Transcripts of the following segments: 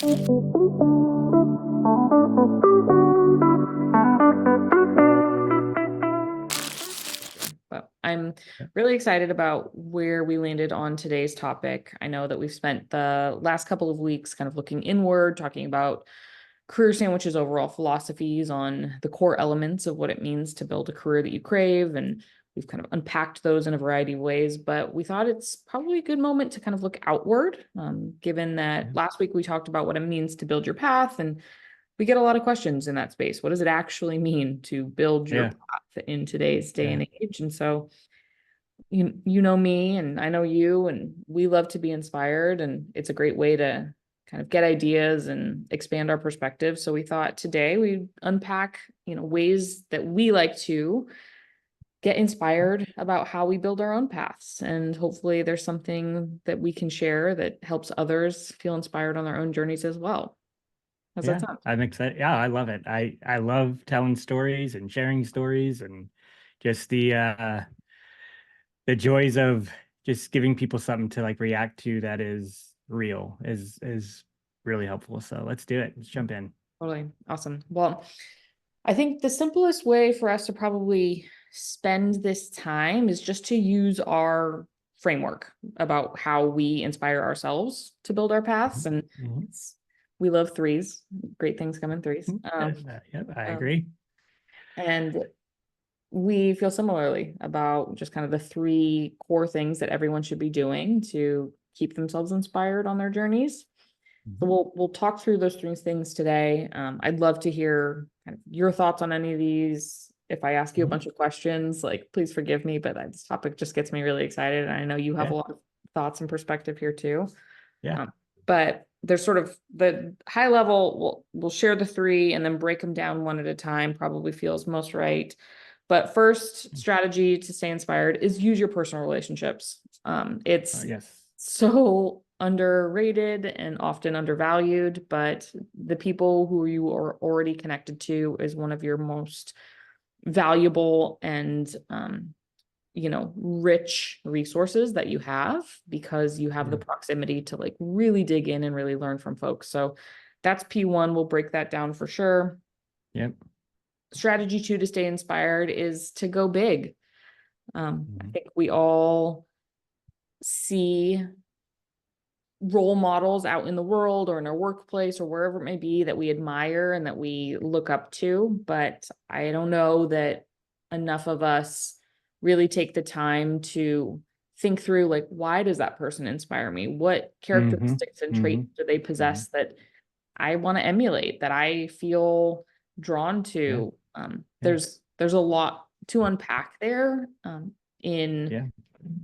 But I'm really excited about where we landed on today's topic. I know that we've spent the last couple of weeks kind of looking inward, talking about Career Sandwich's overall philosophies on the core elements of what it means to build a career that you crave. And we've kind of unpacked those in a variety of ways, but we thought it's probably a good moment to kind of look outward, given that last week we talked about what it means to build your path, and we get a lot of questions in that space. What does it actually mean to build your Yeah. path in today's day Yeah. and age? And so you know me and I know you, and we love to be inspired, and it's a great way to kind of get ideas and expand our perspective. So we thought today we'd unpack, ways that we like to get inspired about how we build our own paths. And hopefully there's something that we can share that helps others feel inspired on their own journeys as well. How's that Yeah. sound? I'm excited. Yeah, I love it. I love telling stories and sharing stories and just the joys of just giving people something to like react to that is real is really helpful. So let's do it. Let's jump in. Totally. Awesome. Well, I think the simplest way for us to probably spend this time is just to use our framework about how we inspire ourselves to build our paths. And Mhm. we love threes. Great things come in threes. Yep, I Um, agree. and we feel similarly about just kind of the three core things that everyone should be doing to keep themselves inspired on their journeys. So Mhm. we'll talk through those three things today. I'd love to hear kind of your thoughts on any of these. If I ask you a Mhm. bunch of questions, like please forgive me, but this topic just gets me really excited. And I know you have Yeah. a lot of thoughts and perspective here too. Yeah. But there's sort of the high level, we'll share the three and then break them down one at a time, probably feels most right. But first strategy to stay inspired is use your personal relationships. It's Yes. so underrated and often undervalued, but the people who you are already connected to is one of your most valuable and rich resources that you have, because you have the Yeah. proximity to like really dig in and really learn from folks. So that's P1. We'll break that down for sure. Yep. Strategy two to stay inspired is to go big. I Mhm. think we all see role models out in the world or in our workplace or wherever it may be that we admire and that we look up to. But I don't know that enough of us really take the time to think through, like, why does that person inspire me? What Mhm. characteristics and traits Mhm. do they Mhm. possess that I want to emulate, that I feel drawn Yeah. to? Yeah. There's a lot to unpack there, in Yeah.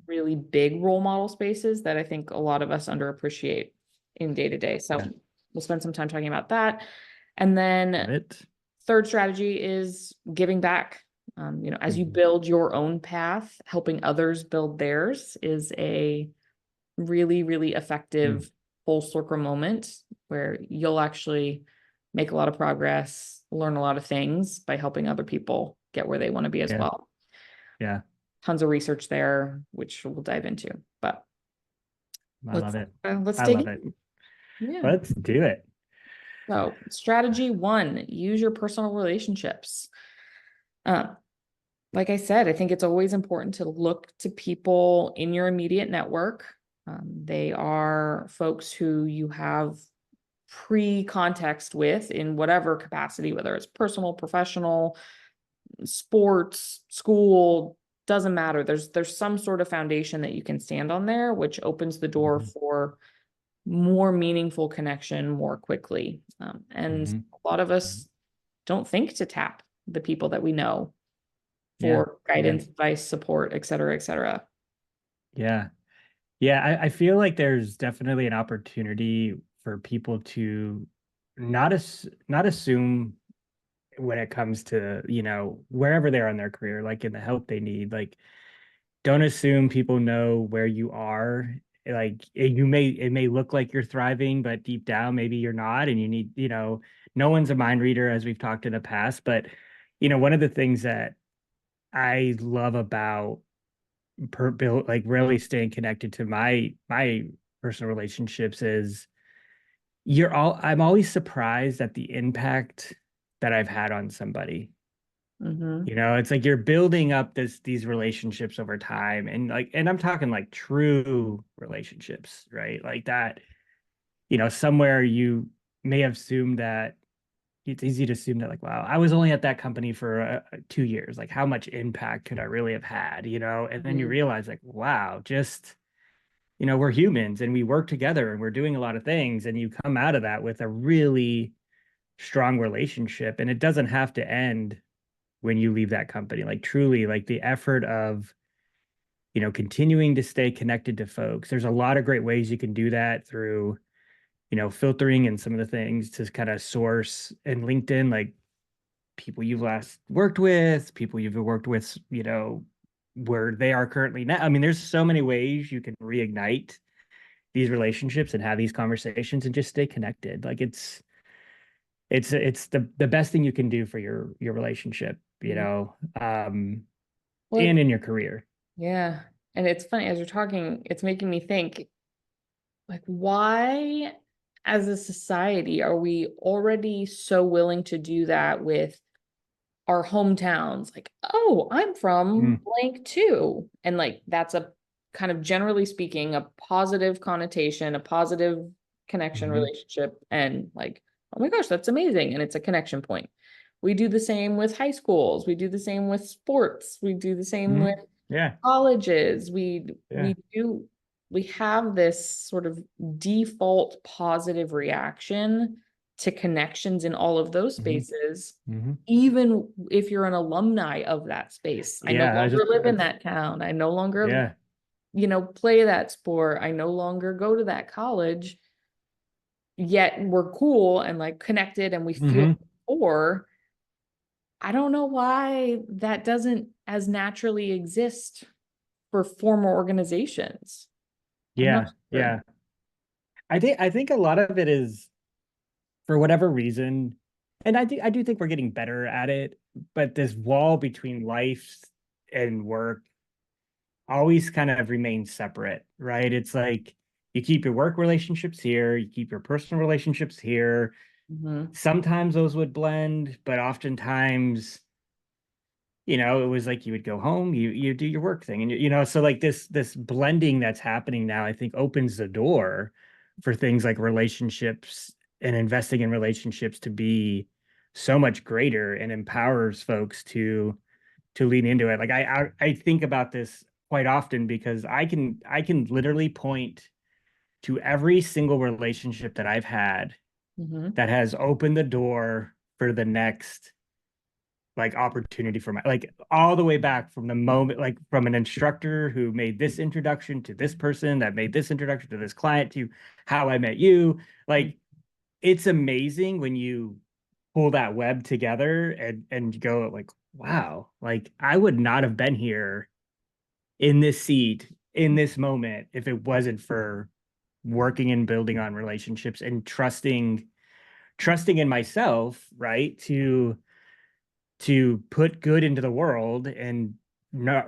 really big role model spaces that I think a lot of us underappreciate in day to day. So Yeah. we'll spend some time talking about that. And Love then it. third strategy is giving back. As you Mhm. build your own path, helping others build theirs is a really, really Mm. effective full circle moment where you'll actually make a lot of progress, learn a lot of things by helping other people get where they want to be as Yeah. well. Yeah. Tons of research there, which we'll dive into. But I let's love it. let's I dig love it. in. Yeah. Let's do it. So strategy one, use your personal relationships. Uh, like I said, I think it's always important to look to people in your immediate network. They are folks who you have pre-context with in whatever capacity, whether it's personal, professional, sports, school, doesn't matter. There's some sort of foundation that you can stand on there, which opens the door Mhm. for more meaningful connection more quickly. And Mhm. a lot of Mhm. us don't think to tap the people that we know Yeah. for Yeah. guidance, advice, support, et cetera, et cetera. Yeah. Yeah. I feel like there's definitely an opportunity for people to not assume when it comes to, wherever they are in their career, like in the help they need, like don't assume people know where you are. Like it may look like you're thriving, but deep down, maybe you're not. And you need, no one's a mind reader, as we've talked in the past. But, one of the things that I love about like really staying connected to my personal relationships is I'm always surprised at the impact that I've had on somebody. Mm-hmm. It's like you're building up these relationships over time, and I'm talking like true relationships, right? Like that, somewhere you may have assumed that it's easy to assume that, like, wow, I was only at that company for 2 years. Like, how much impact could I really have had? And then you Mm-hmm. realize, like, wow, just, we're humans and we work together and we're doing a lot of things. And you come out of that with a really strong relationship. And it doesn't have to end when you leave that company. Like, truly, like the effort of, continuing to stay connected to folks. There's a lot of great ways you can do that through, filtering and some of the things to kind of source in LinkedIn, like people you've last worked with, people you've worked with, where they are currently now. I mean, there's so many ways you can reignite these relationships and have these conversations and just stay connected. Like it's the best thing you can do for your relationship, Well, and in your career. yeah. And it's funny as you're talking, it's making me think, like, why as a society are we already so willing to do that with our hometowns? Like, oh, I'm from Mm, blank too. And like that's a kind of, generally speaking, a positive connotation, a positive connection mhm, relationship. And like, oh my gosh, that's amazing. And it's a connection point. We do the same with high schools. We do the same with sports. We do the same with mhm. Yeah, colleges. We yeah. do, we have this sort of default positive reaction to connections in all of those Mhm, spaces, mhm. even if you're an alumni of that space. I no Yeah, I was longer just live in that's that town. I no longer, yeah. play that sport. I no longer go to that college, yet we're cool and like connected and we feel Mhm. or I don't know why that doesn't as naturally exist for former organizations. I'm not Yeah, sure. yeah. I think a lot of it is for whatever reason, and I do think we're getting better at it, but this wall between life and work always kind of remains separate, right? It's like you keep your work relationships here, you keep your personal relationships here. Mhm. Sometimes those would blend, but oftentimes, it was like you would go home, you do your work thing, and so like this blending that's happening now, I think opens the door for things like relationships and investing in relationships to be so much greater and empowers folks to lean into it. Like I think about this quite often because I can literally point to every single relationship that I've had Mhm. that has opened the door for the next like opportunity for my, like, all the way back from the moment, like from an instructor who made this introduction to this person that made this introduction to this client to how I met you. Like, it's amazing when you pull that web together and go like, wow, like I would not have been here in this seat in this moment if it wasn't for working and building on relationships and trusting in myself, right? To put good into the world and not,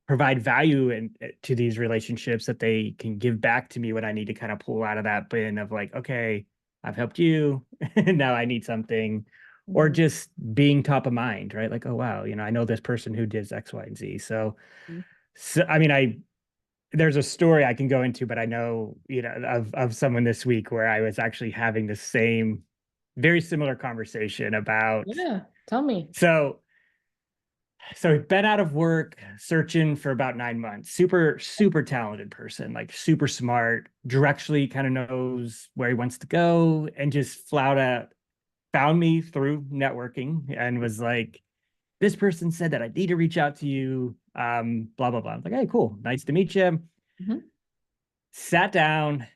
provide value and to these relationships that they can give back to me when I need to kind of pull out of that bin of like, okay, I've helped you. Now I need something. Or Mhm. just being top of mind, right? Like, oh wow, I know this person who does X, Y, and Z. So I mean, there's a story I can go into, but I know, of someone this week where I was actually having the same very similar conversation about Yeah, tell me. so so been out of work searching for about 9 months. Super, super talented person, like super smart, directionally kind of knows where he wants to go, and just flout out found me through networking and was like, this person said that I need to reach out to you. Blah, blah, blah. I was like, hey, cool. Nice to meet you. Mhm. Sat down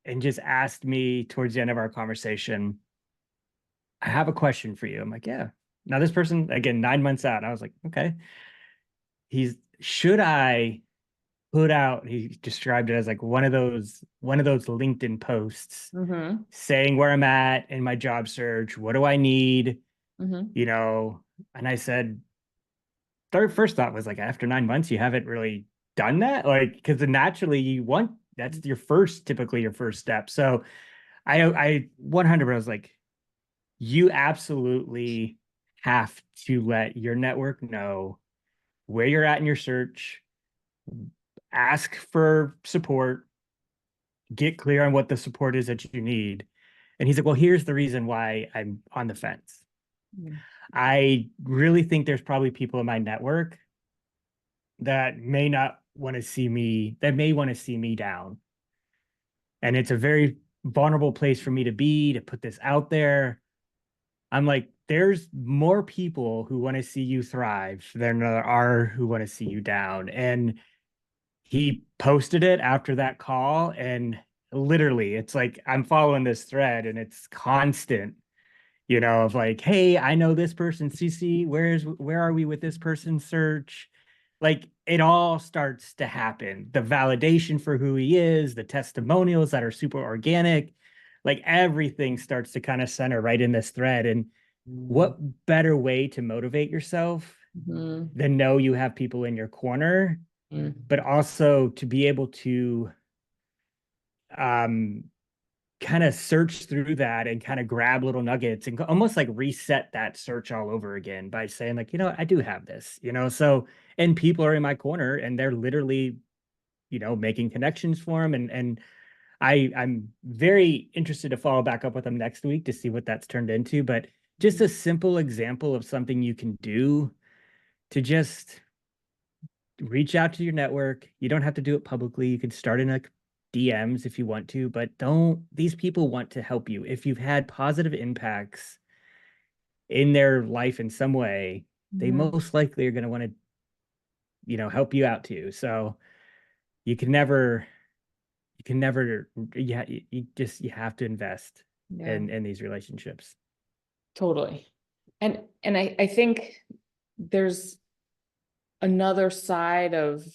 and just asked me towards the end of our conversation, I have a question for you. I'm like, yeah. Now, this person, again, 9 months out, I was like, okay. Should I put out, he described it as like one of those LinkedIn posts Mhm. saying where I'm at in my job search, what do I need, Mhm. you know? And I said, first thought was like, after 9 months, you haven't really done that. Like, because naturally you want, that's typically your first step. So I 100 was like, you absolutely have to let your network know where you're at in your search, ask for support, get clear on what the support is that you need. And he's like, well, here's the reason why I'm on the fence. Mm. I really think there's probably people in my network that may not want to see me, that may want to see me down. And it's a very vulnerable place for me to be, to put this out there. I'm like, there's more people who want to see you thrive than there are who want to see you down. And he posted it after that call. And literally, it's like I'm following this thread and it's constant, of like, hey, I know this person, CC, where are we with this person's search? Like it all starts to happen. The validation for who he is, the testimonials that are super organic, like everything starts to kind of center right in this thread. And what better way to motivate yourself Mhm. than know you have people in your corner, Mm. but also to be able to um kind of search through that and kind of grab little nuggets and almost like reset that search all over again by saying like, I do have this, so, and people are in my corner and they're literally, making connections for them. And I'm very interested to follow back up with them next week to see what that's turned into. But just a simple example of something you can do to just reach out to your network. You don't have to do it publicly. You can start in like DMs if you want to, but don't, these people want to help you. If you've had positive impacts in their life in some way, they Mhm. most likely are going to want to, help you out too. So you can never, yeah, you have to invest Yeah, in these relationships. totally. And I think there's another side of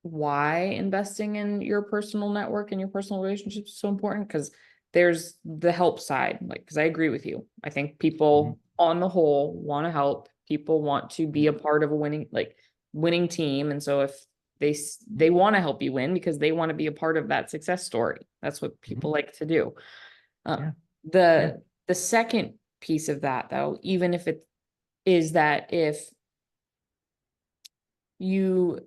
why investing in your personal network and your personal relationships is so important, because there's the help side. Like, because I agree with you. I think Mhm. people on the whole want to help. People want to be a part of a winning team. And so if they want to help you win because they want to be a part of that success story. That's what people Mhm. like to do. Yeah. Yeah. The second piece of that, though, even if it is that if you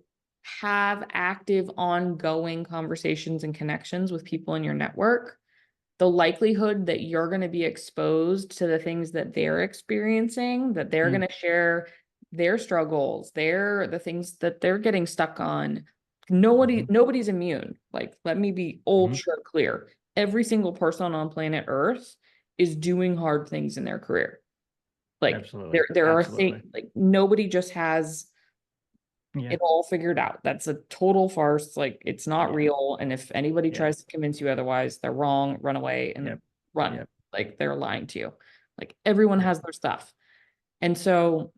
have active ongoing conversations and connections with people in your network, the likelihood that you're going to be exposed to the things that they're experiencing, that they're Mm. going to share their struggles, the things that they're getting stuck on. Mhm. Nobody's immune. Like, let me be Mhm. ultra clear. Every single person on planet Earth is doing hard things in their career. Like, Absolutely. there are things, Absolutely. like, nobody just has Yeah. it all figured out. That's a total farce. Like, it's not Yeah. real. And if anybody Yeah. tries to convince you otherwise, they're wrong. Run away and Yep. run. Yep. Like, they're lying to you. Like, everyone Yep. has their stuff. And so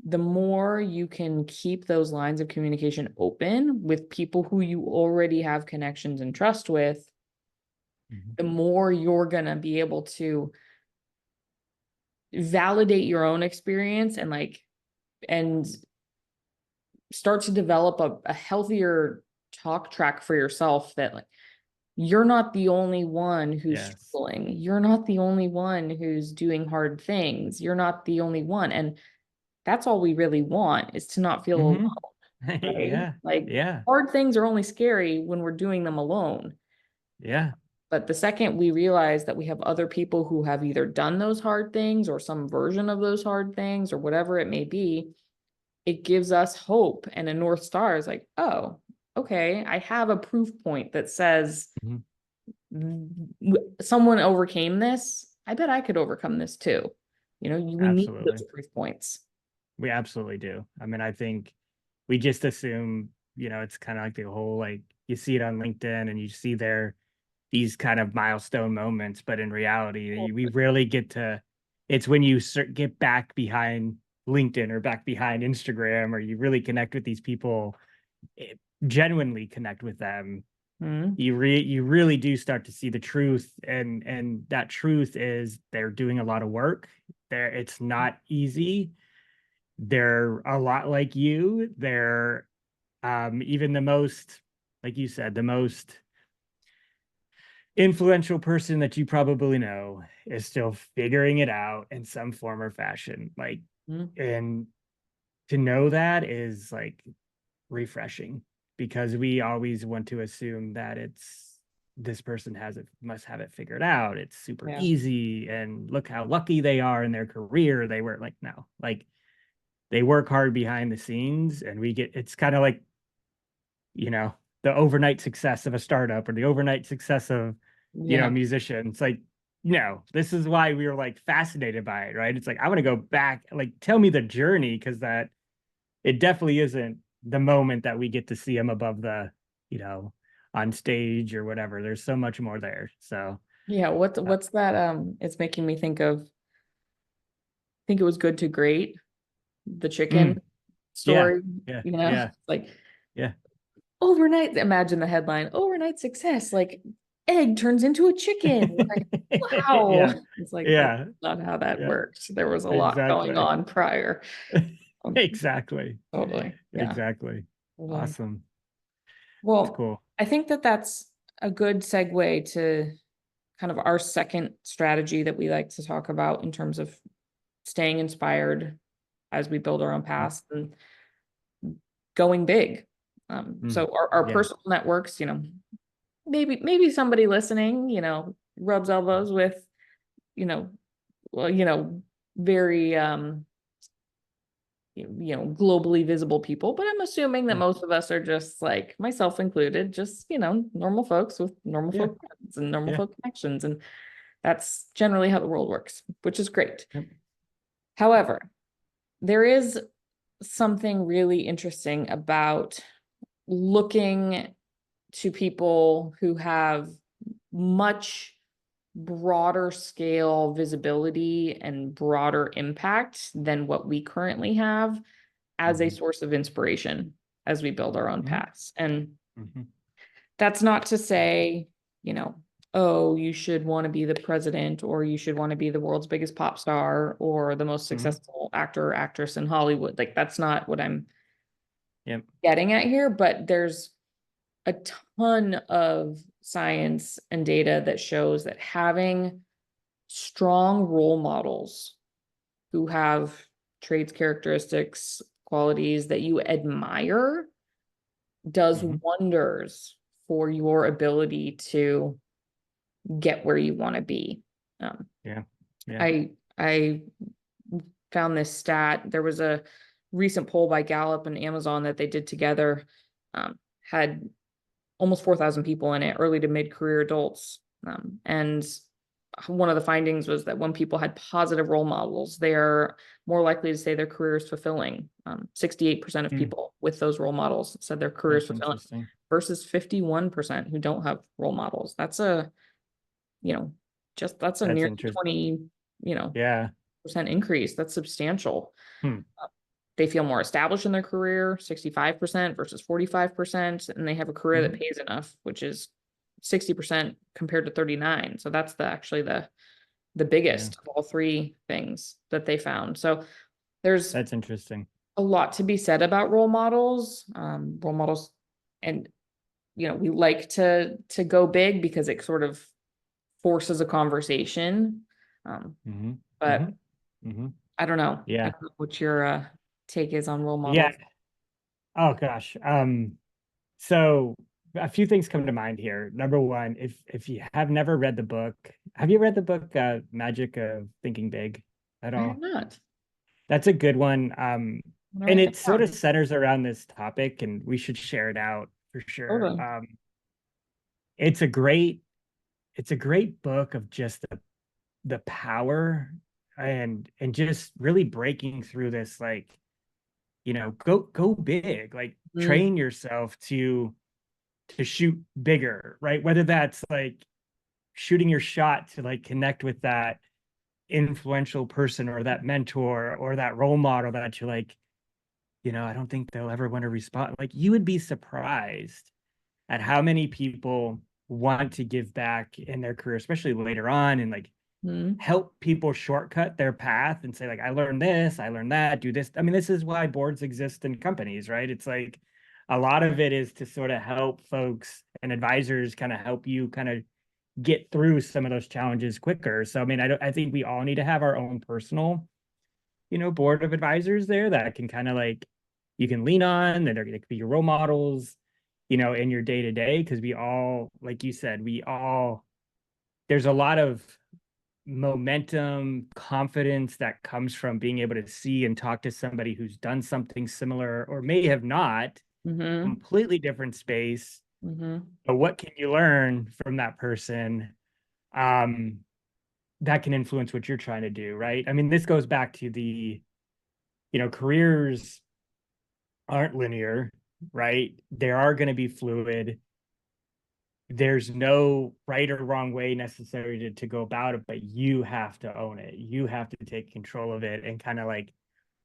the more you can keep those lines of communication open with people who you already have connections and trust with, Mhm. the more you're going to be able to validate your own experience and start to develop a healthier talk track for yourself, that like, you're not the only one who's Yes. struggling. You're not the only one who's doing hard things. You're not the only one. And that's all we really want, is to not feel alone, Hmm. right? Yeah. Like, Yeah. hard things are only scary when we're doing them alone. Yeah. But the second we realize that we have other people who have either done those hard things or some version of those hard things or whatever it may be, it gives us hope and a North Star. Is like, oh, okay, I have a proof point that says Mhm. someone overcame this. I bet I could overcome this too. We need those Absolutely. proof points. We absolutely do. I mean, I think we just assume, it's kind of like the whole like you see it on LinkedIn and you see these kind of milestone moments, but in reality, we rarely get to. It's when you get back behind LinkedIn or back behind Instagram, or you really connect with these people, eh, genuinely connect with them. Mhm. You really do start to see the truth, and that truth is they're doing a lot of work. It's not easy. They're a lot like you. They're even the most, like you said, the most influential person that you probably know is still figuring it out in some form or fashion. Like, Mhm. and to know that is like refreshing, because we always want to assume that it's this person has it, must have it figured out. It's super Yeah. easy and look how lucky they are in their career. They were like, no, like they work hard behind the scenes, and we get, it's kind of like, you know, the overnight success of a startup or the overnight success of, Yeah. musicians. Like, this is why we were like fascinated by it, right? It's like, I want to go back, like, tell me the journey, because that it definitely isn't the moment that we get to see him above the, you know, on stage or whatever. There's so much more there. So, Yeah. uh, What's that? It's making me think of, I think it was Good to Great, the chicken mm, yeah, story, yeah, you know, yeah, like yeah, overnight, imagine the headline, overnight success, like egg turns into a chicken. Like, wow. yeah, It's like, that's yeah, not how that yeah, works. There was a lot going exactly. on prior. Um, Exactly. totally. Yeah. Exactly. Totally. Awesome. It's Well, cool. I think that that's a good segue to kind of our second strategy that we like to talk about in terms of staying inspired as we build our own paths and going big. Mm, So our yeah. personal networks, maybe somebody listening, rubs elbows with, you know, well, very globally visible people, but I'm assuming that Mm, most of us are just like myself included, just, normal folks with normal yeah. folk friends and normal Yeah. folk connections. And that's generally how the world works, which is great. Yep. However, there is something really interesting about looking to people who have much broader scale visibility and broader impact than what we currently have as a Mhm, source of inspiration as we build our own mhm, paths. And mhm, that's not to say, you know, oh, you should want to be the president or you should want to be the world's biggest pop star or the most mhm. successful actor or actress in Hollywood. Like, that's not what I'm Yep. getting at here, but there's a ton of science and data that shows that having strong role models who have traits, characteristics, qualities that you admire does Mhm. wonders for your ability to get where you want to be. Um, Yeah. Yeah. I found this stat. There was a recent poll by Gallup and Amazon that they did together, had almost 4,000 people in it, early to mid-career adults. And one of the findings was that when people had positive role models, they're more likely to say their career is fulfilling. 68% of Mm, people with those role models said their career is that's fulfilling interesting. versus 51% who don't have role models. That's you know, that's a That's nearly interesting. 20, you know, Yeah. percent increase. That's substantial. Hmm. They feel more established in their career, 65% versus 45%, and they have a career that Mhm. pays enough, which is 60% compared to 39. So that's actually the Yeah. biggest of all three things that they found. So there's That's interesting. a lot to be said about role models, and we like to go big because it sort of forces a conversation. Um, Mhm. but Mhm. Mhm. I don't know. I Yeah. don't know what your take is on role Yeah. models. Oh gosh. So a few things come to mind here. Number one, if you have never read the book, have you read the book Magic of Thinking Big at I have all? not. That's a good one. I'm gonna And write that it sort of down. centers around this topic, and we should share it out for sure. Totally. It's a great, it's a great book of just the power and just really breaking through this, like, go big, like Mm, train yourself to shoot bigger, right? Whether that's like shooting your shot to like connect with that influential person or that mentor or that role model that you're like, I don't think they'll ever want to respond. Like, you would be surprised at how many people want to give back in their career, especially later on, and like mm, help people shortcut their path and say, like, I learned this, I learned that, do this. I mean, this is why boards exist in companies, right? It's like a lot of it is to sort of help folks, and advisors kind of help you kind of get through some of those challenges quicker. So I mean, I think we all need to have our own personal, board of advisors there that can kind of like you can lean on, that are going to be your role models, in your day to day. Because we all, like you said, there's a lot of momentum, confidence that comes from being able to see and talk to somebody who's done something similar or may have not, Mm-hmm. completely different space. Mm-hmm. But what can you learn from that person? Um, that can influence what you're trying to do, right? I mean, this goes back to careers aren't linear, right? They are going to be fluid. There's no right or wrong way necessary to go about it, but you have to own it. You have to take control of it and kind of like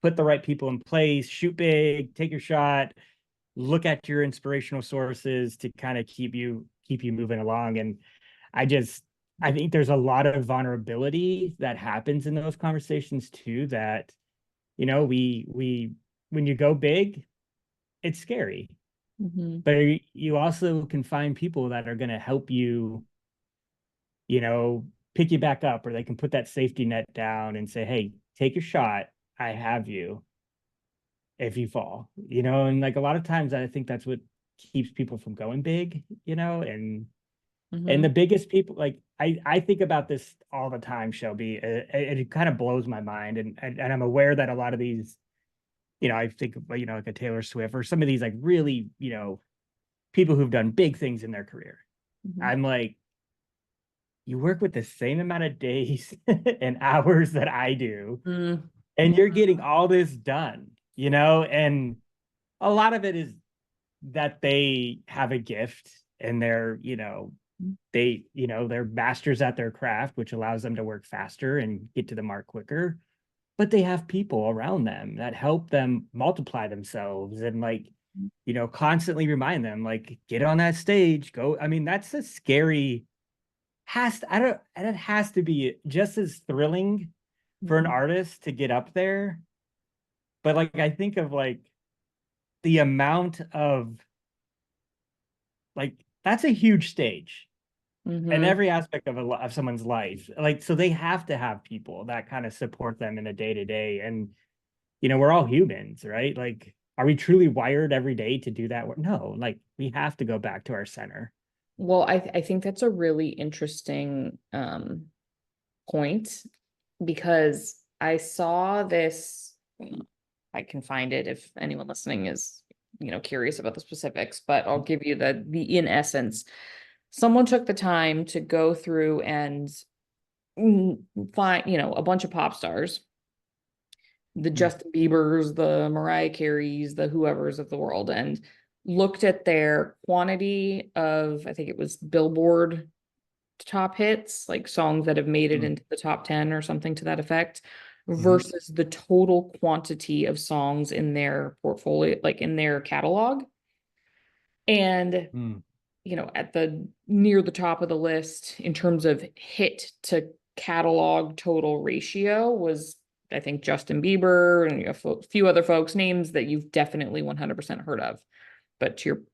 put the right people in place, shoot big, take your shot, look at your inspirational sources to kind of keep you moving along. And I just I think there's a lot of vulnerability that happens in those conversations too, that we when you go big, it's scary, Mm-hmm. but you also can find people that are going to help you, you know, pick you back up, or they can put that safety net down and say, hey, take your shot. I have you if you fall, and like a lot of times I think that's what keeps people from going big, and Mm-hmm. the biggest people, like I think about this all the time, Shelby. It kind of blows my mind, and I'm aware that a lot of these, I think of, like a Taylor Swift or some of these like really, people who've done big things in their career. Mm-hmm. I'm like, you work with the same amount of days and hours that I do, and you're getting all this done, and a lot of it is that they have a gift and they're masters at their craft, which allows them to work faster and get to the mark quicker. But they have people around them that help them multiply themselves and like, constantly remind them, like, get on that stage, go. I mean, that's a scary, I don't, and it has to be just as thrilling for an Mm-hmm. artist to get up there. But like, I think of like the amount of like, that's a huge stage in Mm-hmm. every aspect of someone's life. Like, so they have to have people that kind of support them in a day to day. And, we're all humans, right? Like, are we truly wired every day to do that? No, like we have to go back to our center. Well, I think that's a really interesting point, because I saw this. I can find it if anyone listening is, curious about the specifics, but I'll give you the in essence. Someone took the time to go through and find, a bunch of pop stars, the Mm, Justin Biebers, the Mariah Careys, the whoever's of the world, and looked at their quantity of, I think it was Billboard top hits, like songs that have made it mm, into the top 10 or something to that effect, mhm, versus the total quantity of songs in their portfolio, like in their catalog. And, mm. at the near the top of the list in terms of hit to catalog total ratio was, I think, Justin Bieber and a few other folks' names that you've definitely 100% heard of. But you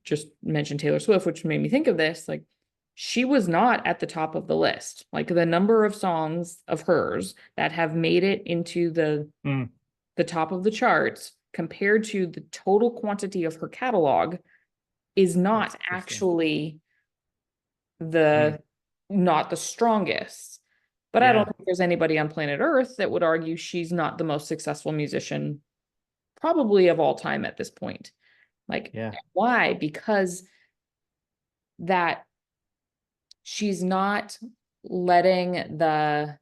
just mentioned Taylor Swift, which made me think of this. Like, she was not at the top of the list. Like, the number of songs of hers that have made it into Mm. the top of the charts compared to the total quantity of her catalog is That's not interesting. actually Mm. the not the strongest. But I don't Yeah, think there's anybody on planet Earth that would argue she's not the most successful musician probably of all time at this point. Like, yeah, why? Because that she's not letting the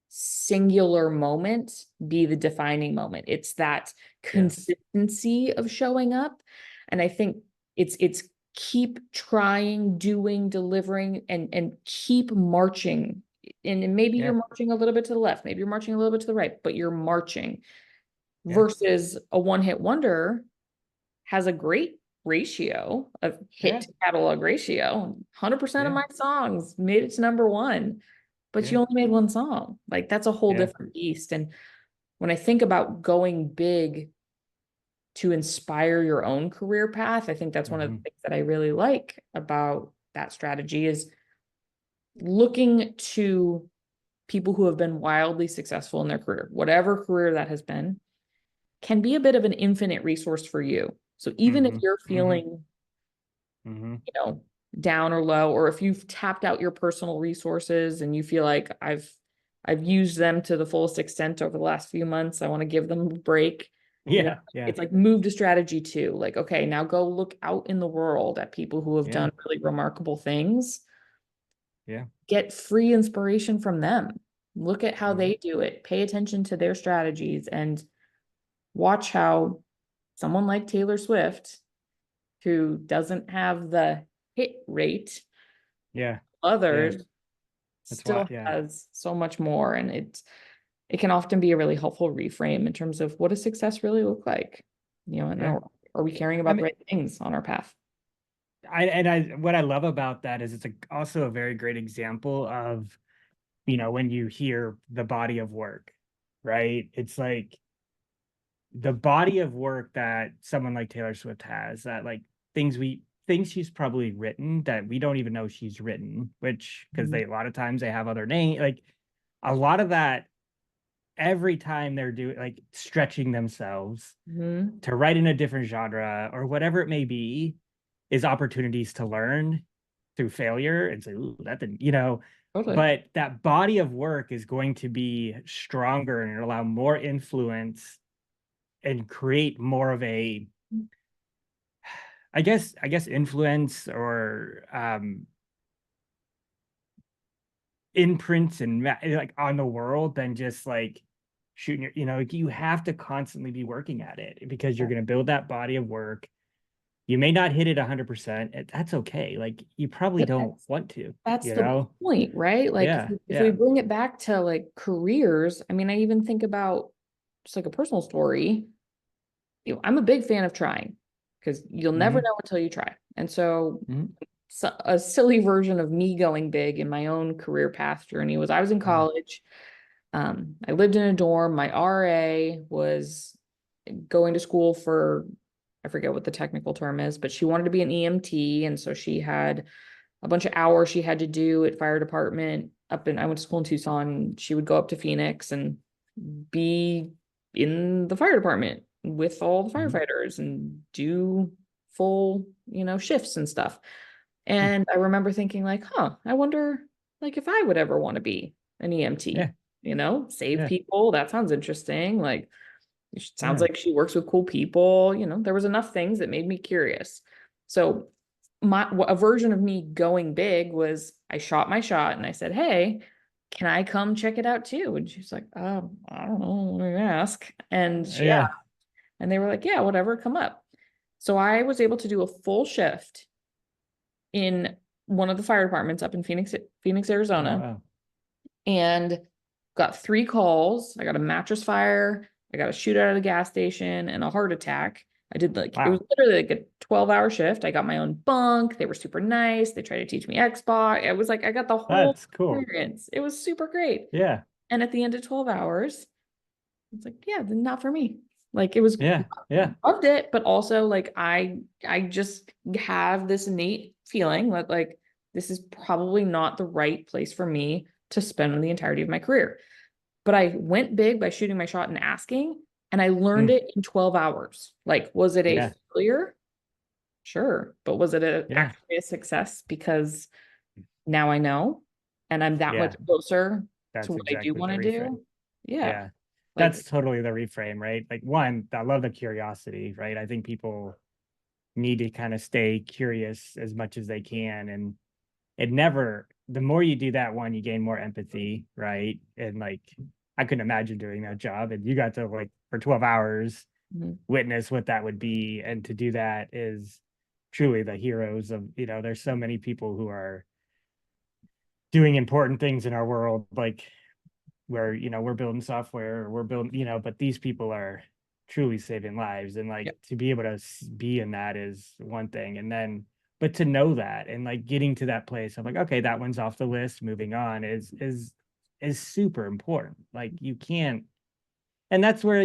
singular moment be the defining moment. It's that yes, consistency of showing up. And I think it's keep trying, doing, delivering, and keep marching. And maybe you're yeah, marching a little bit to the left, maybe you're marching a little bit to the right, but you're marching, yeah, versus a one-hit wonder has a great ratio of hit yeah, to catalog ratio. 100% of yeah, my songs made it to number one, but yeah, you only made one song. Like, that's a whole yeah. different beast. And when I think about going big to inspire your own career path, I think that's one of the Hmm. things that I really like about that strategy is looking to people who have been wildly successful in their career, whatever career that has been, can be a bit of an infinite resource for you. So even if Mm-hmm. you're Mm-hmm. feeling, Mm-hmm. you know, down or low, or if you've tapped out your personal resources and you feel like I've used them to the fullest extent over the last few months, I want to give them a break. You know, Yeah. Yeah. it's like move to strategy two. Like, okay, now go look out in the world at people who have Yeah. done really remarkable things. Yeah. Get free inspiration from them. Look at how Mm-hmm. they do it. Pay attention to their strategies and watch how someone like Taylor Swift, who doesn't have the hit rate Yeah. Yeah. others, That's why. still Yeah. has so much more. And it can often be a really helpful reframe in terms of what does success really look like? And Yeah. are we caring I about the mean, right things on our path? what I love about that is also a very great example of, when you hear the body of work, right? It's like the body of work that someone like Taylor Swift has, that like things she's probably written that we don't even know she's written, which because Mhm. a lot of times they have other name, like a lot of that every time they're doing like stretching themselves Mhm. to write in a different genre or whatever it may be is opportunities to learn through failure and say, ooh, that didn't, Totally. but that body of work is going to be stronger and allow more influence and create more of a, I guess influence or imprints and like on the world than just like shooting like you have to constantly be working at it because you're going to build that body of work. You may not hit it 100%. That's okay. Like you probably But don't want to, that's you the know? point, right? Like Yeah. if we Yeah. bring it back to like careers, I mean, I even think about just like a personal story. I'm a big fan of trying because you'll never Hmm. know until you try. And so, Hmm. a silly version of me going big in my own career path journey was I was in Uh, college. I lived in a dorm. My RA was going to school for, I forget what the technical term is, but she wanted to be an EMT. And so she had a bunch of hours she had to do at fire department I went to school in Tucson. She would go up to Phoenix and be in the fire department with all the mhm. firefighters and do full, shifts and stuff. Hmm. And I remember thinking like, I wonder like if I would ever want to be an EMT, Yeah. save Yeah. people. That sounds interesting. Like it sounds Yeah. like she works with cool people. There was enough things that made me curious. So a version of me going big was I shot my shot and I said, "Hey, can I come check it out too?" And she's like, I don't know, let me ask." And yeah, Yeah. and they were like, "Yeah, whatever, come up." So I was able to do a full shift in one of the fire departments up in Phoenix, Oh, Arizona, wow. and got 3 calls. I got a mattress fire, I got a shootout at a gas station, and a heart attack. I did like it was Wow. literally like a 12-hour shift. I got my own bunk. They were super nice. They tried to teach me Xbox. It was like I got the whole That's cool. experience. It was super great. Yeah. And at the end of 12 hours, it's like, yeah, then not for me. Like it was Yeah. Yeah. loved it, but also like I just have this innate feeling that like this is probably not the right place for me to spend the entirety of my career. But I went big by shooting my shot and asking, and I learned Mm. it in 12 hours. Like, was it a Yeah. failure? Sure. But was it Yeah. actually a success because now I know and I'm that much Yeah. closer to That's what I do exactly want the to reframe. do? Yeah. Yeah. That's Like, totally the reframe, right? Like one, I love the curiosity, right? I think people need to kind of stay curious as much as they can. And the more you do that one, you gain more empathy, right? And like, I couldn't imagine doing that job. And you got to like for 12 hours mhm, witness what that would be. And to do that is truly the heroes of, there's so many people who are doing important things in our world, like where we're building software, we're building, but these people are truly saving lives, and yeah. like to be able to be in that is one thing, and then but to know that and like getting to that place of like, okay, that one's off the list, moving on is super important. Like you can't, and that's where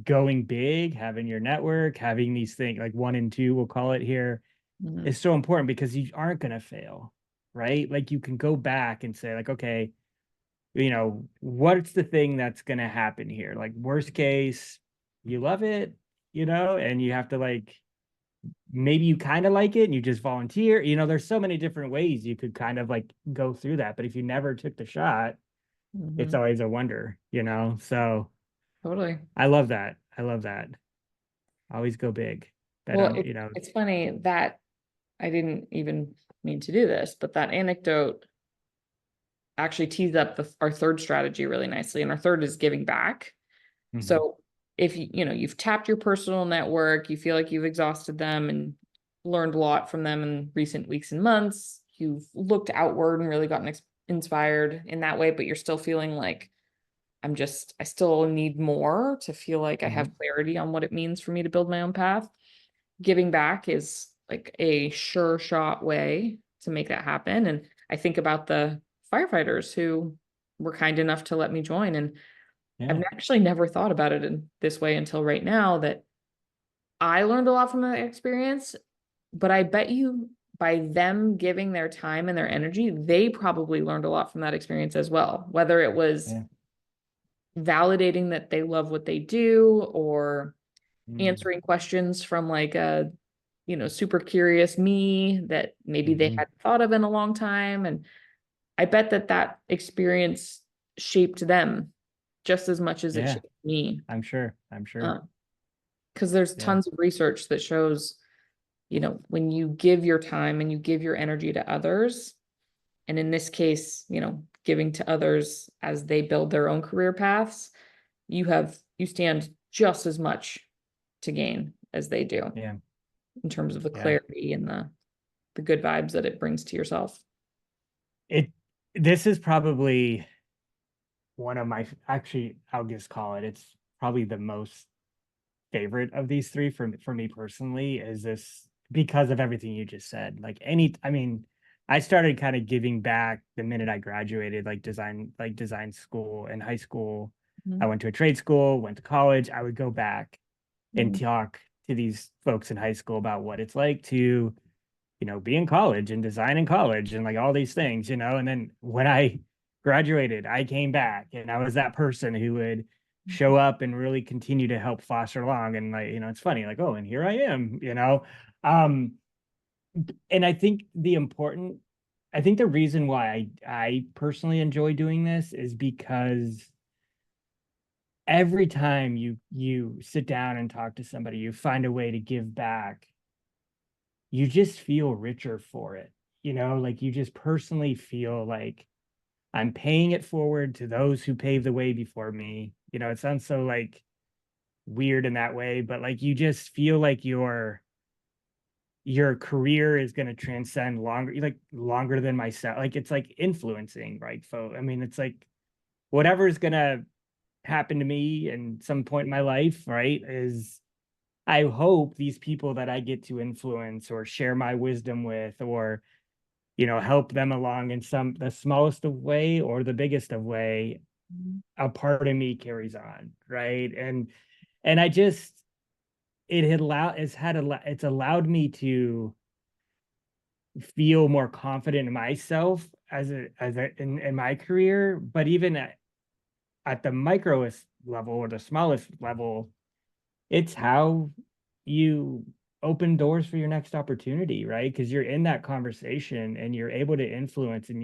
going big, having your network, having these things like one and two, we'll call it here, Mhm. is so important because you aren't going to fail. right? Like you can go back and say like, okay, what's the thing that's going to happen here? Like worst case, you love it, and you have to like, maybe you kind of like it and you just volunteer. There's so many different ways you could kind of like go through that. But if you never took the shot, it's Mhm. always a wonder. So Totally. I love that. I love that. Always go big. Bet Well, on, it's funny that I didn't even mean to do this, but that anecdote actually tees up our third strategy really nicely. And our third is giving back. Mhm. So if you've tapped your personal network, you feel like you've exhausted them and learned a lot from them in recent weeks and months, you've looked outward and really gotten inspired in that way, but you're still feeling like I still need more to feel like I have Mhm. clarity on what it means for me to build my own path. Giving back is like a sure shot way to make that happen. And I think about the firefighters who were kind enough to let me join. And I've Yeah. actually never thought about it in this way until right now, that I learned a lot from that experience, but I bet you by them giving their time and their energy, they probably learned a lot from that experience as well, whether it was Yeah. validating that they love what they do or Mm. answering questions from like a super curious me that maybe they Mhm. hadn't thought of in a long time. And I bet that that experience shaped them just as much as it Yeah. shaped me. I'm sure. I'm sure. Uh, because there's Yeah. tons of research that shows, when you give your time and you give your energy to others, and in this case, giving to others as they build their own career paths, you stand just as much to gain as they do Yeah. in terms of the Yeah. clarity and the good vibes that it brings to yourself. It this is probably one of my, actually, I'll just call it, it's probably the most favorite of these three for me personally, is this because of everything you just said. I mean, I started kind of giving back the minute I graduated, design school and high school. I Mhm. went to a trade school, went to college. I would go back and Mhm. talk to these folks in high school about what it's like to, be in college and design in college and like all these things. And then when I graduated, I came back and I was that person who would show up and really continue to help foster along. And like, it's funny, like, oh, and here I am. Um, and I think the reason why I personally enjoy doing this is because every time you sit down and talk to somebody, you find a way to give back, you just feel richer for it. Like you just personally feel like I'm paying it forward to those who paved the way before me. It sounds so like weird in that way, but like you just feel like your career is going to transcend longer than myself. Like it's like influencing, right? I mean, it's like whatever's going to happen to me in some point in my life, right? Is I hope these people that I get to influence or share my wisdom with, or help them along in the smallest of way or the biggest of way, Mhm. a part of me carries on, right? And I just it had allowed it's had a it's allowed me to feel more confident in myself in my career, but even at the microest level or the smallest level, it's how you open doors for your next opportunity, right? Because you're in that conversation and you're able to influence, and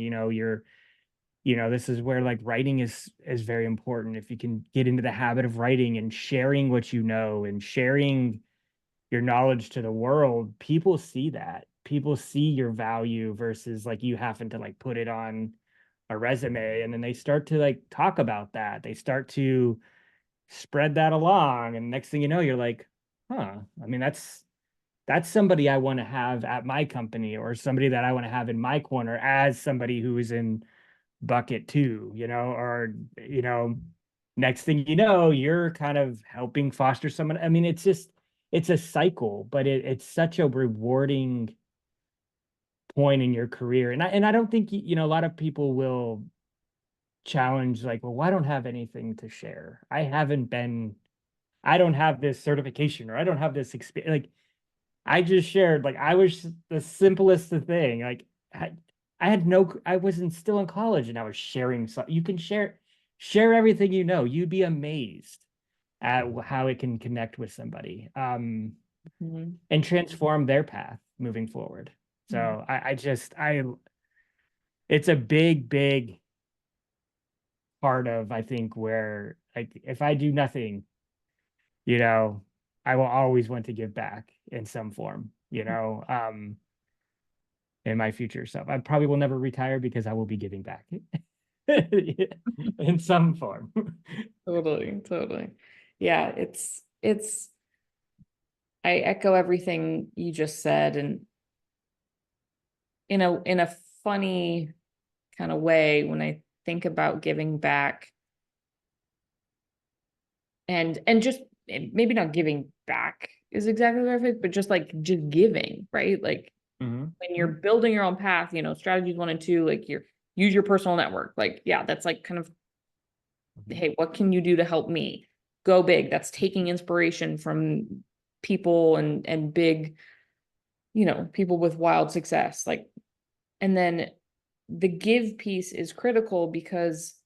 this is where like writing is very important. If you can get into the habit of writing and sharing what you know and sharing your knowledge to the world, people see that. People see your value versus like you having to like put it on a resume, and then they start to like talk about that. They start to spread that along, and next thing you know, you're like, huh, I mean, that's somebody I want to have at my company, or somebody that I want to have in my corner as somebody who is in bucket two, or next thing you know, you're kind of helping foster someone. I mean, it's a cycle, but it's such a rewarding point in your career. And I don't think a lot of people will challenge like, well, I don't have anything to share. I don't have this certification, or I don't have this experience. Like I just shared, like I was the simplest of thing. Like I wasn't still in college and I was sharing. So you can share everything you know. You'd be amazed at how it can connect with somebody, Mhm. and transform their path moving forward. Mhm. So it's a big part of, I think, where, like, if I do nothing, you know, I will always want to give back in some form, in my future self. I probably will never retire because I will be giving back in some form. Totally, totally. Yeah, it's I echo everything you just said, and in a funny kind of way when I think about giving back and just maybe not giving back is exactly the right phrase, but just giving, right? Like when you're Mhm. building your own path, strategies 1 and 2, like use your personal network. Like, yeah, that's like kind of, Mhm. hey, what can you do to help me go big? That's taking inspiration from people and big, people with wild success. Like, and then the give piece is critical because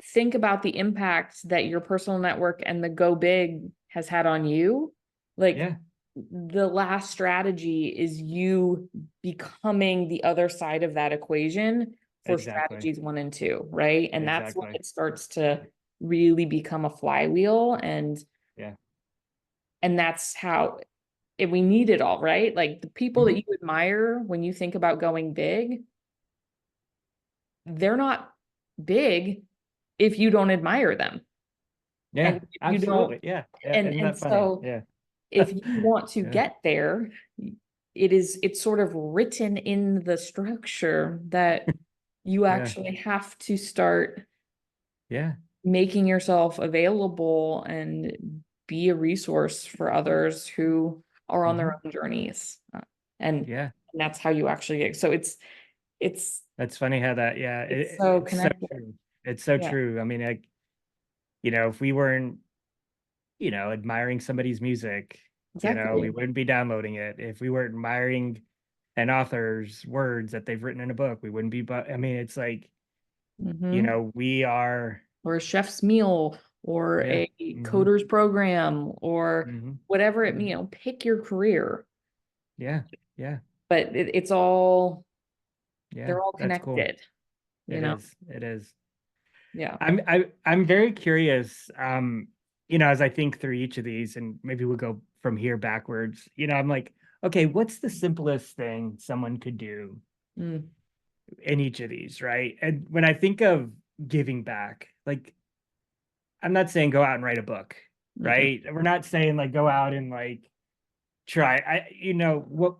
think about the impact that your personal network and the go big has had on you. Like Yeah, the last strategy is you becoming the other side of that equation for exactly. strategies 1 and 2, right? And that's when Exactly. it starts to really become a flywheel, Yeah. and that's how we need it all, right? Like the people that Mhm. you admire when you think about going big, they're not big if you don't admire them. And Yeah, if you don't, absolutely. Yeah. Yeah. and Isn't and that funny? so Yeah. if you want to Yeah. get there, it's sort of written in the structure that you Yeah. actually have to start Yeah. making yourself available and be a resource for others who are on their Mhm. own journeys. And Yeah. that's how you actually get. So it's That's funny how that, yeah, it's so it's so connected. true. It's so Yeah, true. I mean, like, if we weren't, admiring somebody's music, we exactly. wouldn't be downloading it. If we weren't admiring an author's words that they've written in a book, we wouldn't be, but I mean, it's like, Hmm. we are, Or a chef's meal or yeah. a Hmm. coder's program or Hmm. whatever it, Hmm. pick your career, Yeah. Yeah. but it's all, Yeah. they're all That's cool. connected, you It know? is. It is. Yeah. I'm very curious, as I think through each of these, and maybe we'll go from here backwards. I'm like, okay, what's the simplest thing someone could do Mm, in each of these, right? And when I think of giving back, like, I'm not saying go out and write a book, mm-mm, right? We're not saying like go out and like try.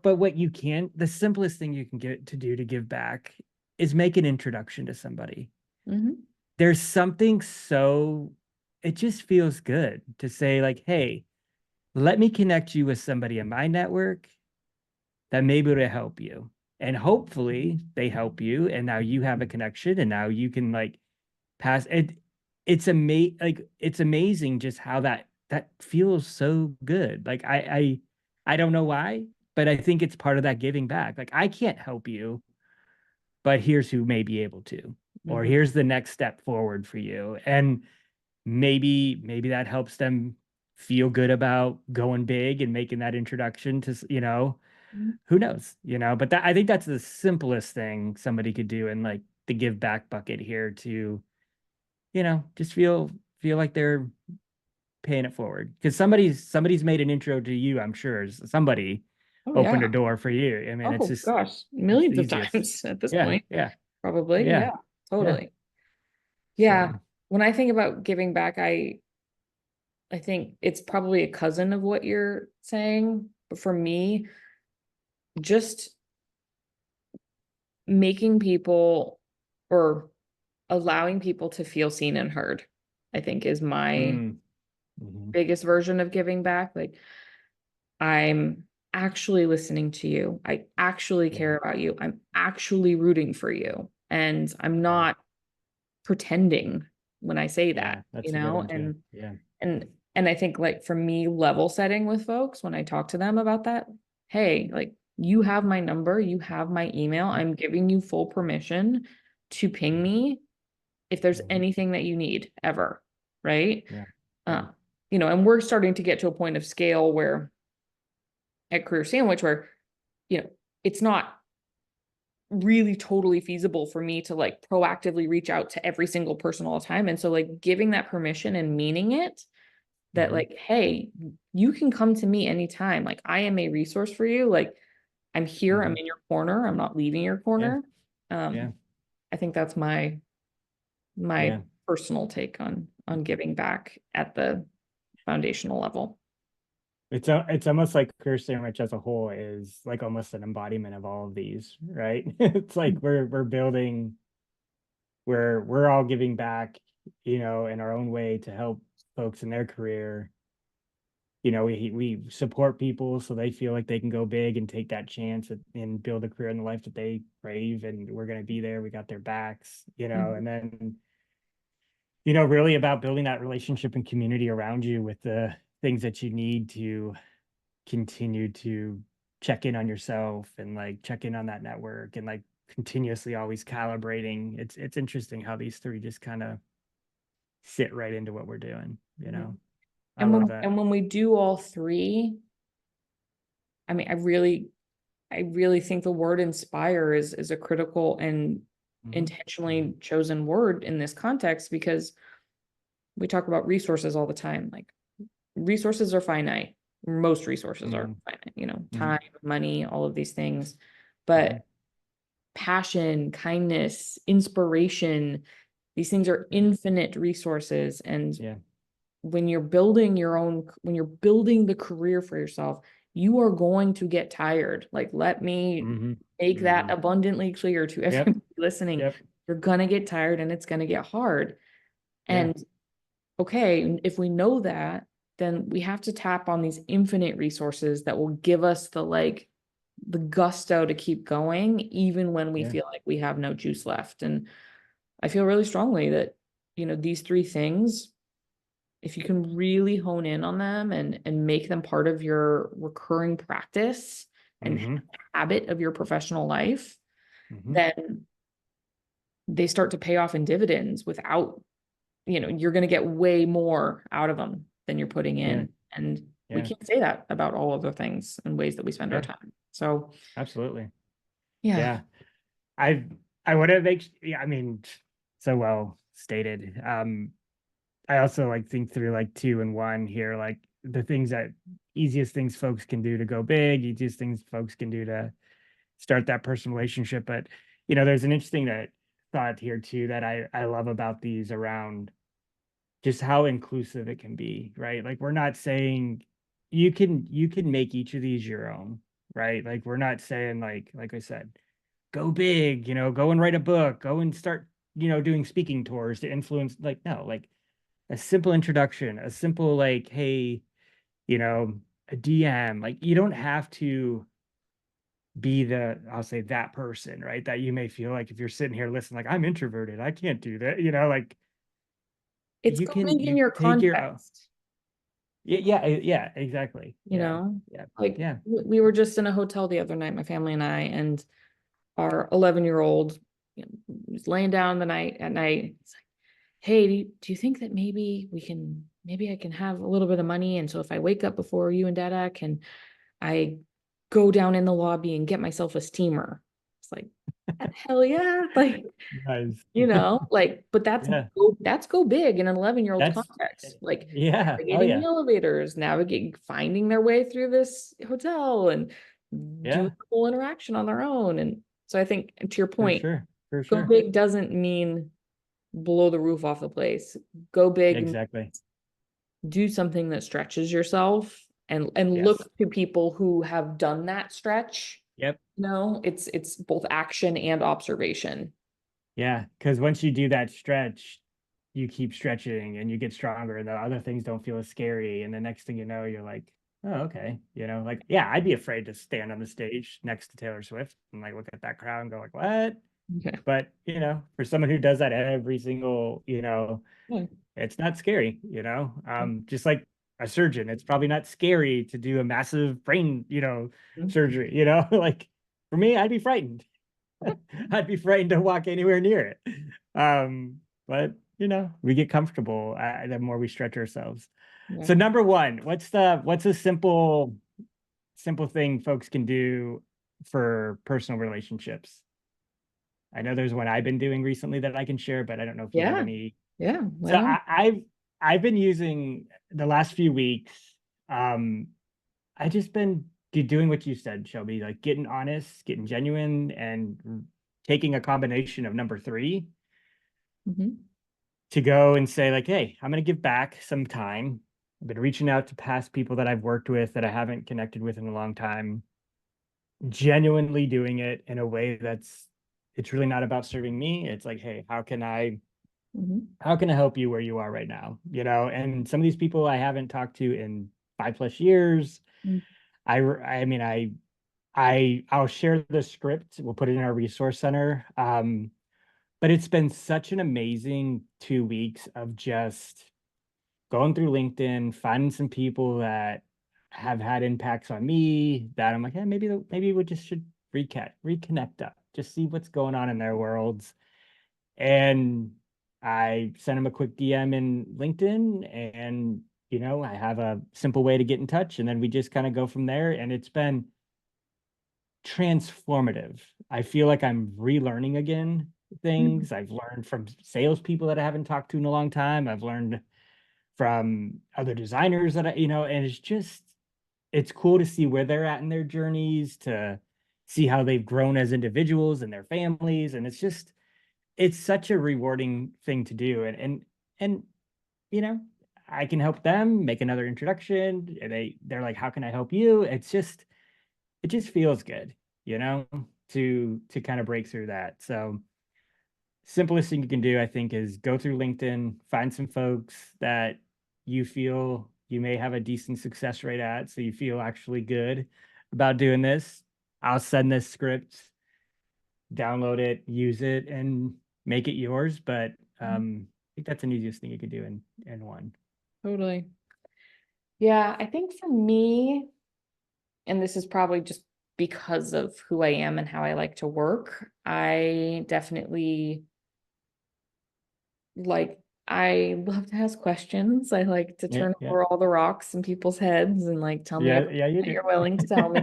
But what you can, the simplest thing you can get to do to give back is make an introduction to somebody. mhm, There's something so, it just feels good to say, like, hey, let me connect you with somebody in my network that may be able to help you. And hopefully they help you. And now you have a connection and now you can like pass it. It's amazing just how that feels so good. Like I don't know why, but I think it's part of that giving back. Like I can't help you, but here's who may be able to, or mhm, here's the next step forward for you. And maybe that helps them feel good about going big and making that introduction to, mhm. who knows, but I think that's the simplest thing somebody could do in like the give back bucket here to, just feel like they're paying it forward because somebody's made an intro to you. I'm sure somebody Oh opened yeah. a door for you. I mean, it's Oh just, gosh, it's the millions of easiest. times at this Yeah. point, Yeah. probably. Yeah. Yeah, Yeah. totally. Yeah. So, When I think about giving back, I think it's probably a cousin of what you're saying. But for me, just making people or allowing people to feel seen and heard, I think is my mm, mhm, biggest version of giving back. Like, I'm actually listening to you. I actually yeah. care about you. I'm actually rooting for you. And I'm Yeah. not pretending when I say Yeah. that, That's a good one too. and Yeah. and I think like for me, level setting with folks when I talk to them about that, hey, like you have my number, you have my email. I'm giving you full permission to ping me if there's Mhm. anything that you need ever, right? Yeah. Uh, and we're starting to get to a point of scale where at Career Sandwich where, it's not really totally feasible for me to like proactively reach out to every single person all the time. And so like giving that permission and meaning it that Mhm. like, hey, you can come to me anytime. Like I am a resource for you. Like I'm here, I'm Mhm. in your corner, I'm not leaving your Yeah. corner. Yeah. I think that's my Yeah. personal take on giving back at the foundational level. It's almost like Career Sandwich as a whole is like almost an embodiment of all of these, right? It's like we're building, we're all giving back, in our own way to help folks in their career. We support people so they feel like they can go big and take that chance and build a career in the life that they crave, and we're going to be there. We got their backs, Mhm. and then really about building that relationship and community around you with the things that you need to continue to check in on yourself and like check in on that network and like continuously always calibrating. It's interesting how these three just kind of sit right into what we're doing. I And love when that. and when we do all three, I mean, I really think the word inspire is a critical and Mhm. intentionally chosen word in this context because we talk about resources all the time. Like resources are finite. Most resources are Mhm. finite, Mhm. time, money, all of these things. Mhm. But passion, kindness, inspiration, these things are infinite resources. And Yeah. when you're building the career for yourself, you are going to get tired. Like, let me Mhm. make that Mhm. abundantly clear to Yep. everybody listening. Yep. You're gonna get tired and it's gonna get hard. Yeah. And okay, if we know that, then we have to tap on these infinite resources that will give us the gusto to keep going, even when we Yeah. feel like we have no juice left. And I feel really strongly that, these three things, if you can really hone in on them and make them part of your recurring practice and Mhm. habit of your professional life, Mhm. then they start to pay off in dividends without, you're going to get way more out of them than you're putting Yeah. in. And we Yeah. can't say that about all other things and ways that we spend our Yeah. time. So, Absolutely. yeah. Yeah. I I want to make, yeah, I mean, so well stated. I also like think through like two and one here, like the things that easiest things folks can do to go big, easiest things folks can do to start that personal relationship. But there's an interesting thought here too that I love about these around just how inclusive it can be, right? Like we're not saying you can make each of these your own, right? Like we're not saying like I said, go big, go and write a book, go and start, doing speaking tours to influence. Like, no, like a simple introduction, a simple like, hey, you know, a DM. Like you don't have to be I'll say that person, right? That you may feel like if you're sitting here listening, like I'm introverted, I can't do that, like It's go big in you your take your own. context, Yeah, yeah, yeah, exactly. you Yeah, know? yeah, Like yeah. we were just in a hotel the other night, my family and I, and our 11-year-old was laying down the night at night. It's like, hey, do you think that maybe I can have a little bit of money? And so if I wake up before you and Dada, can I go down in the lobby and get myself a steamer? It's like, hell yeah. Like, Nice. but Yeah, that's go big in an 11-year-old's that's context. Like yeah. Oh navigating the yeah, elevators, navigating, finding their way through this hotel and doing yeah, the whole interaction on their own. And so I think to your for point, sure, for go sure. big doesn't mean blow the roof off the place. Go big, Exactly. do something that stretches yourself and Yes. look to people who have done that stretch. Yep. It's both action and observation. Yeah, because once you do that stretch, you keep stretching and you get stronger, and the other things don't feel as scary. And the next thing you know, you're like, oh, okay. Like, yeah, I'd be afraid to stand on the stage next to Taylor Swift and like look at that crowd and go like, what? Okay. But for someone who does that every single, Yeah. it's not scary, just like a surgeon. It's probably not scary to do a massive brain, Mhm. surgery, like for me, I'd be frightened. I'd be frightened to walk anywhere near it. But we get comfortable the more we stretch ourselves. Yeah. So number one, what's a simple thing folks can do for personal relationships? I know there's one I've been doing recently that I can share, but I don't know if you have Yeah. any. Yeah. So Well, I've been using the last few weeks. Um, I just been doing what you said, Shelby, like getting honest, getting genuine, and taking a combination of number three mhm. to go and say, like, hey, I'm going to give back some time. I've been reaching out to past people that I've worked with that I haven't connected with in a long time, genuinely doing it in a way it's really not about serving me. It's like, hey, Mhm. how can I help you where you are right now? And some of these people I haven't talked to in 5+ years. Mm. I mean, I'll share the script. We'll put it in our resource center. But it's been such an amazing 2 weeks of just going through LinkedIn, finding some people that have had impacts on me that I'm like, hey, maybe we just should reconnect up, just see what's going on in their worlds. And I sent them a quick DM in LinkedIn, and I have a simple way to get in touch, and then we just kind of go from there. And it's been transformative. I feel like I'm relearning again Mhm. things. I've learned from salespeople that I haven't talked to in a long time. I've learned from other designers and it's cool to see where they're at in their journeys, to see how they've grown as individuals and their families. And it's such a rewarding thing to do. And you know, I can help them make another introduction. And they're like, how can I help you? It just feels good, you know, to kind of break through that. So simplest thing you can do, I think, is go through LinkedIn, find some folks that you feel you may have a decent success rate at, so you feel actually good about doing this. I'll send this script, download it, use it, and make it yours. But I think that's the easiest thing you could do in one. Totally. Yeah, I think for me, and this is probably just because of who I am and how I like to work, I definitely like I love to ask questions. I like to Yeah, turn yeah, over all the rocks in people's heads and like tell me yeah, everything yeah. You that do. you're willing to tell me.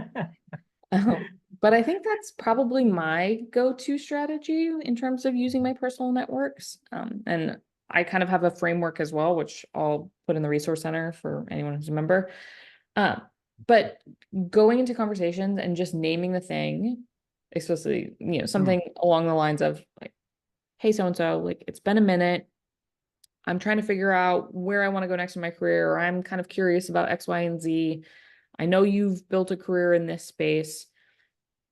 But I think that's probably my go-to strategy in terms of using my personal networks. And I kind of have a framework as well, which I'll put in the resource center for anyone who's a member. Um, but going into conversations and just naming the thing, especially, Hmm. something along the lines of like, hey, so and so, like it's been a minute. I'm trying to figure out where I want to go next in my career, or I'm kind of curious about X, Y, and Z. I know you've built a career in this space.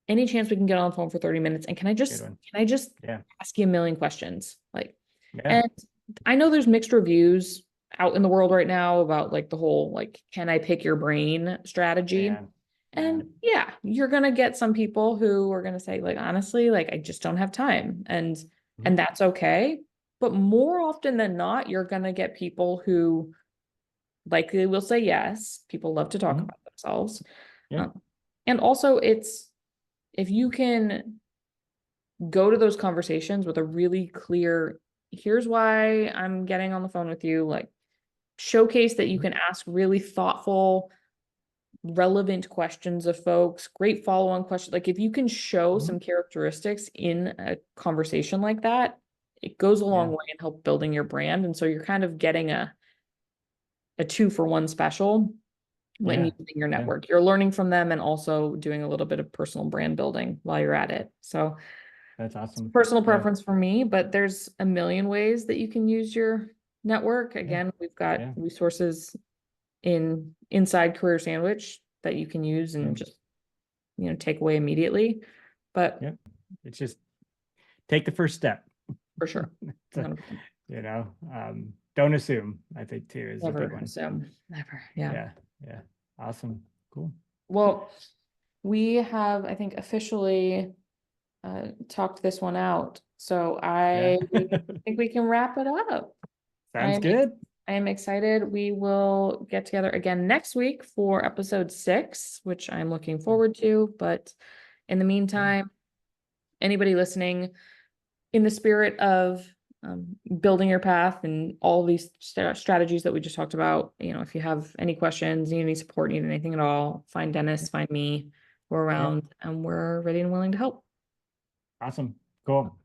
Any chance we can get on the phone for 30 minutes? And Good one. can I just Yeah, ask you a million questions? Like, yeah. and I know there's mixed reviews out in the world right now about like the whole like, can I pick your brain strategy? Yeah, yeah. And yeah, you're gonna get some people who are gonna say, like, honestly, like I just don't have time. And Mhm. that's okay. But more often than not, you're gonna get people who likely will say yes. People love to talk Mhm. about themselves. Yeah. Um, and also it's if you can go to those conversations with a really clear, here's why I'm getting on the phone with you, like showcase that you Mhm. can ask really thoughtful, relevant questions of folks, great follow-on questions. Like if you can show Mhm. some characteristics in a conversation like that, it goes a long Yeah. way in help building your brand. And so you're kind of getting a 2-for-1 special when Yeah. using your Yeah. network. You're learning from them and also doing a little bit of personal brand building while you're at it. So That's awesome. personal Yeah. preference for me, but there's a million ways that you can use your network. Yeah. Again, we've got Yeah. resources inside Career Sandwich that you can use Yeah. and just, take away immediately. But Yeah. It's just take the first step. for sure, So, 100%. don't assume, I think too is a big Never one. assume, never. Yeah. Yeah. Yeah. Awesome. Cool. Well, we have, I think, officially talked this one out. So Yeah. I think we can wrap it up. Sounds I'm good. I am excited. We will get together again next week for episode 6, which I'm looking forward to. But in the meantime, anybody listening, in the spirit of building your path and all these strategies that we just talked about, if you have any questions, need any support, need anything at all, find Dennis, find me. We're around and we're ready and willing to help. Awesome. Cool.